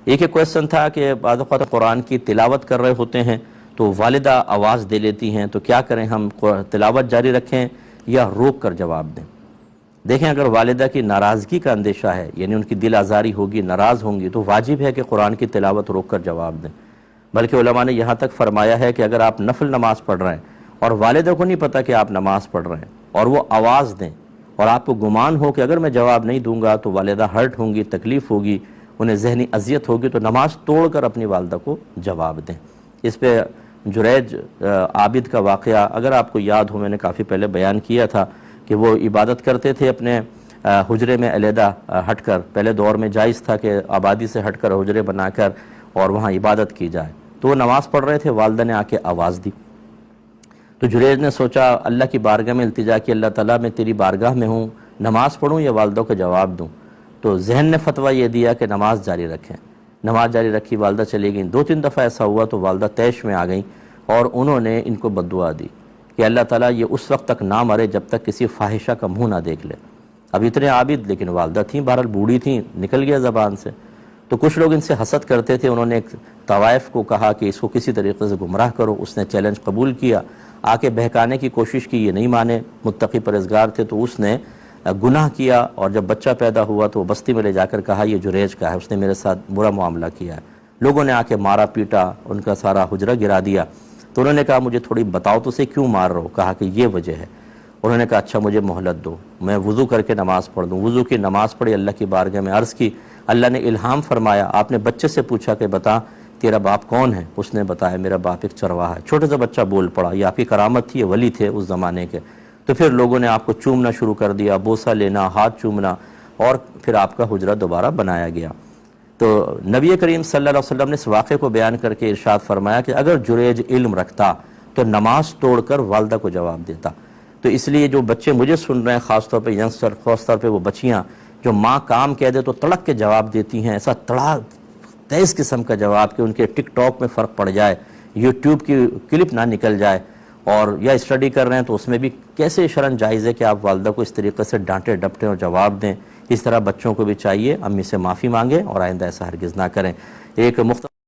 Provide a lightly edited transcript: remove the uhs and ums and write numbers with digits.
ایک کویسچن تھا کہ بعض اوقات قرآن کی تلاوت کر رہے ہوتے ہیں تو والدہ آواز دے لیتی ہیں، تو کیا کریں، ہم تلاوت جاری رکھیں یا روک کر جواب دیں؟ دیکھیں، اگر والدہ کی ناراضگی کا اندیشہ ہے، یعنی ان کی دل آزاری ہوگی، ناراض ہوں گی، تو واجب ہے کہ قرآن کی تلاوت روک کر جواب دیں۔ بلکہ علماء نے یہاں تک فرمایا ہے کہ اگر آپ نفل نماز پڑھ رہے ہیں اور والدہ کو نہیں پتہ کہ آپ نماز پڑھ رہے ہیں اور وہ آواز دیں اور آپ کو گمان ہو کہ اگر میں جواب نہیں دوں گا تو والدہ ہرٹ ہوں گی، تکلیف ہوگی، انہیں ذہنی اذیت ہوگی، تو نماز توڑ کر اپنی والدہ کو جواب دیں۔ اس پہ جریج عابد کا واقعہ اگر آپ کو یاد ہو، میں نے کافی پہلے بیان کیا تھا کہ وہ عبادت کرتے تھے اپنے حجرے میں علیحدہ ہٹ کر۔ پہلے دور میں جائز تھا کہ آبادی سے ہٹ کر حجرے بنا کر اور وہاں عبادت کی جائے، تو وہ نماز پڑھ رہے تھے، والدہ نے آ کے آواز دی، تو جریج نے سوچا اللہ کی بارگاہ میں التجا کی، اللہ تعالیٰ میں تیری بارگاہ میں ہوں، نماز پڑھوں یا والدہ کو جواب دوں؟ تو ذہن نے فتویٰ یہ دیا کہ نماز جاری رکھیں۔ نماز جاری رکھی، والدہ چلی گئیں، 2-3 دفعہ ایسا ہوا تو والدہ طیش میں آ گئیں اور انہوں نے ان کو بد دعا دی کہ اللہ تعالیٰ یہ اس وقت تک نہ مرے جب تک کسی فاحشہ کا منہ نہ دیکھ لے۔ اب اتنے عابد، لیکن والدہ تھیں، بہرحال بوڑھی تھیں، نکل گیا زبان سے۔ تو کچھ لوگ ان سے حسد کرتے تھے، انہوں نے ایک طوائف کو کہا کہ اس کو کسی طریقے سے گمراہ کرو، اس نے چیلنج قبول کیا، آ کے بہکانے کی کوشش کی، یہ نہیں مانے، متقی پرہیزگار تھے، تو اس نے گناہ کیا، اور جب بچہ پیدا ہوا تو وہ بستی میں لے جا کر کہا یہ جریج کا ہے، اس نے میرے ساتھ برا معاملہ کیا ہے۔ لوگوں نے آ کے مارا پیٹا، ان کا سارا حجرہ گرا دیا۔ تو انہوں نے کہا مجھے تھوڑی بتاؤ تو اسے کیوں مار رہے ہو؟ کہا کہ یہ وجہ ہے۔ انہوں نے کہا اچھا مجھے مہلت دو، میں وضو کر کے نماز پڑھ دوں۔ وضو کی نماز پڑھی، اللہ کی بارگاہ میں عرض کی، اللہ نے الہام فرمایا، آپ نے بچے سے پوچھا کہ بتا تیرا باپ کون ہے؟ اس نے بتایا میرا باپ ایک چرواہا ہے۔ چھوٹے سے بچہ بول پڑا، یہ آپ کی کرامت تھی، یہ ولی تھے اس زمانے کے۔ تو پھر لوگوں نے آپ کو چومنا شروع کر دیا، بوسہ لینا، ہاتھ چومنا، اور پھر آپ کا حجرہ دوبارہ بنایا گیا۔ تو نبی کریم صلی اللہ علیہ وسلم نے اس واقعے کو بیان کر کے ارشاد فرمایا کہ اگر جریج علم رکھتا تو نماز توڑ کر والدہ کو جواب دیتا۔ تو اس لیے جو بچے مجھے سن رہے ہیں، خاص طور پہ ینگسٹر، خاص طور پہ وہ بچیاں جو ماں کام کہہ دے تو تڑک کے جواب دیتی ہیں، ایسا تیز قسم کا جواب کہ ان کے ٹک ٹاک میں فرق پڑ جائے، یوٹیوب کی کلپ نہ نکل جائے، اور یا اسٹڈی کر رہے ہیں تو اس میں بھی کیسے شرعاً جائز ہے کہ آپ والدہ کو اس طریقے سے ڈانٹیں ڈپٹیں اور جواب دیں۔ اس طرح بچوں کو بھی چاہیے امی سے معافی مانگیں اور آئندہ ایسا ہرگز نہ کریں۔ ایک